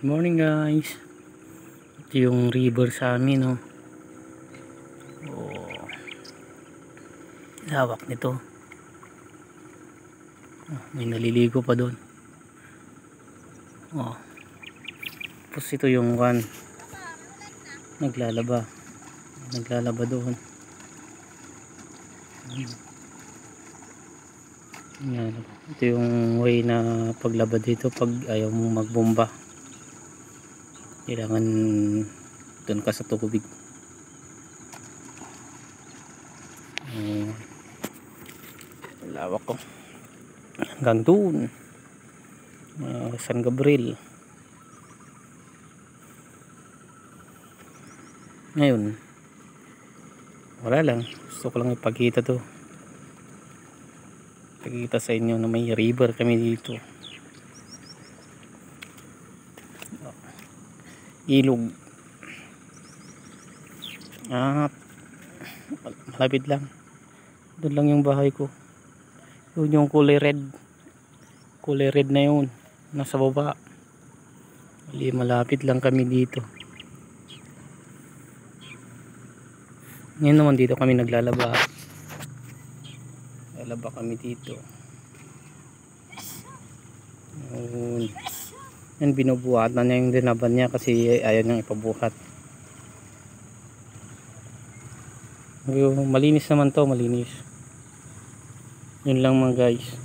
Morning guys. Ito yung river sa amin, oh. Oh. Lawak nito. Oh, may naliligo pa doon. Oh. Tapos ito yung naglalaba. Naglalaba doon. Yan. Ito yung way na paglaba dito pag ayaw mong magbomba. Kailangan doon ka sa tubig. Lawak ko hanggang doon, San Gabriel. Ngayon wala lang, gusto ko lang ipakita to, ipakita sa inyo na may river kami dito, ilog. Malapit lang, doon lang yung bahay ko. Yun yung kulay red na yun, nasa baba. Malapit lang kami dito. Ngayon naman dito kami naglalaba. Lalaba kami dito. Yan, binubuhat na niya yung dinaban niya kasi ayaw niyang ipabuhat. Malinis naman to, malinis. Yun lang mga guys.